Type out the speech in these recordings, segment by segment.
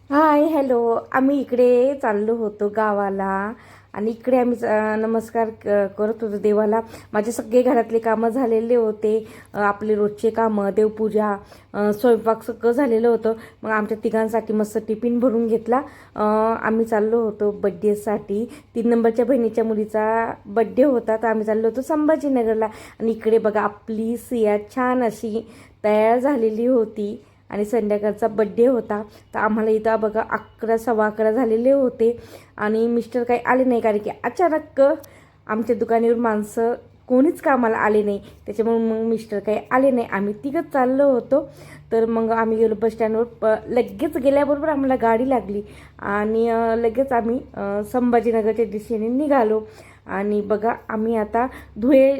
Hi hello. आम्ही इकडे चाललो होतो गावाला आणि इकडे आम्ही नमस्कार करत होतो देवाला. माझे सगळे घरातले कामं झालेले होते. आपले रोजचे कामं, देवपूजा, स्वयंपाक सगळं झालेलं होतं. मग आमच्या तिघांसाठी मस्त टिफिन भरून घेतला. आम्ही चाललो होतो बड्डेसाठी. 3 नंबरच्या बहिणीच्या मुलीचा बड्डे होता, तर आम्ही चाललो होतो संभाजीनगरला. आणि इकडे बघा आपली सिया छान अशी तयार झालेली होती आणि संध्याकाळचा बड्डे होता. तर आम्हाला इथं बघा 11 सव्वा 11 झालेले होते आणि मिस्टर काही आले नाही, कारण की अचानक आमच्या दुकानावर माणसं कोणीच कामाला आले नाही. त्याच्यामुळे मग मिस्टर काही आले नाही. आम्ही तिघंच चाललो होतो. तर मग आम्ही गेलो बसस्टँडवर. लगेच गेल्याबरोबर आम्हाला गाडी लागली आणि लगेच आम्ही संभाजीनगरच्या दिशेने निघालो. आणि बघा आम्ही आता धुळे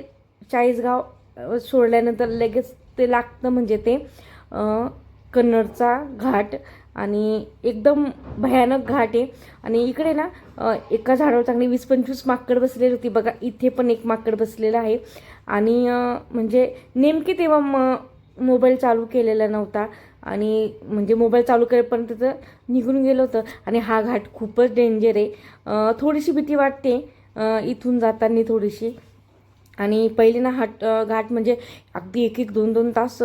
चाळीसगाव सोडल्यानंतर लगेच ते लागतं, म्हणजे ते कन्नडचा घाट. आणि एकदम भयानक घाट आहे. आणि इकडे ना एका झाडावर चांगली 20-25 माकड बसलेली होती. बघा इथे पण एक माकड बसलेलं आहे. आणि म्हणजे नेमकी तेव्हा मोबाईल चालू केलेला नव्हता आणि म्हणजे मोबाईल चालू करेपर्यंत तर निघून गेलं होतं. आणि हा घाट खूपच डेंजर आहे. थोडीशी भीती वाटते इथून जाताना थोडीशी. आणि पहिले ना घाट म्हणजे अगदी 1-1, 2-2 तास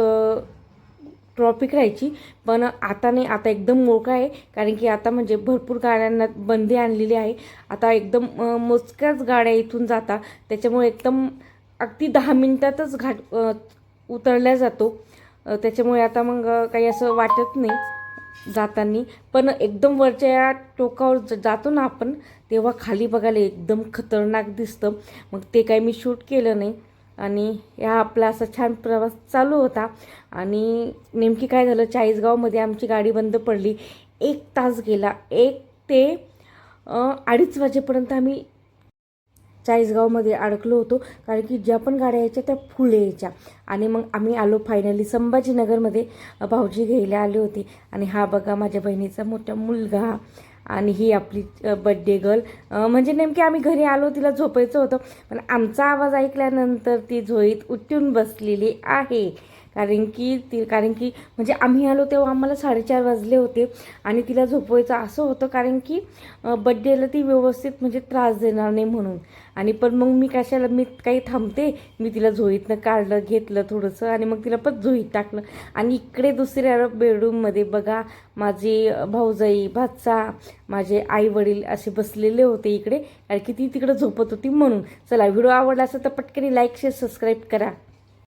ट्रॉफिक राहायची. पण आता नाही, आता एकदम मोकळा आहे. कारण की आता म्हणजे भरपूर गाड्यांना बंदी आणलेली आहे. आता एकदम मोजक्याच गाड्या इथून जातात. त्याच्यामुळे एकदम अगदी 10 मिनिटातच घाट उतरल्या जातो. त्याच्यामुळे आता मग काही असं वाटत नाही जाताना. पण एकदम वरच्या टोकावर जातो ना आपण, तेव्हा खाली बघायला एकदम खतरनाक दिसतं. मग ते काही मी शूट केलं नाही. आणि या आपला असा छान प्रवास चालू होता. आणि नेमकी काय झालं, चाळीसगावमध्ये आमची गाडी बंद पडली. 1 तास गेला. 1 ते 2:30 वाजेपर्यंत आम्ही चाळीसगावमध्ये अडकलो होतो. कारण की ज्या पण गाड्या यायच्या त्या फुल यायच्या. आणि मग आम्ही आलो फायनली संभाजीनगरमध्ये. भाऊजी घ्यायला आले होते. आणि हा बघा माझ्या बहिणीचा मोठा मुलगा आणि ही आपली बड्डे गर्ल. म्हणजे नेमकी आम्ही घरी आलो, तिला झोपायचं होतं, पण आमचा आवाज ऐकल्यानंतर ती झोईत उठून बसलेली आहे. कारण की म्हणजे आम्ही आलो तेव्हा आम्हाला 4:30 वाजले होते. आणि तिला झोपवायचं असं होतं, कारण की बड्डेला ती व्यवस्थित म्हणजे त्रास देणार नाही म्हणून. आणि पण मग मी काही थांबते, मी तिला झोईतनं काढलं, घेतलं थोडंसं आणि मग तिला पण झोईत टाकलं. आणि इकडे दुसऱ्या बेडरूममध्ये बघा माझी भाऊजाई, भाचा, माझे आई वडील असे बसलेले होते इकडे, कारण की ती तिकडे झोपत होती म्हणून. चला, व्हिडिओ आवडला असेल तर पटकन लाईक, शेअर, सबस्क्राईब करा.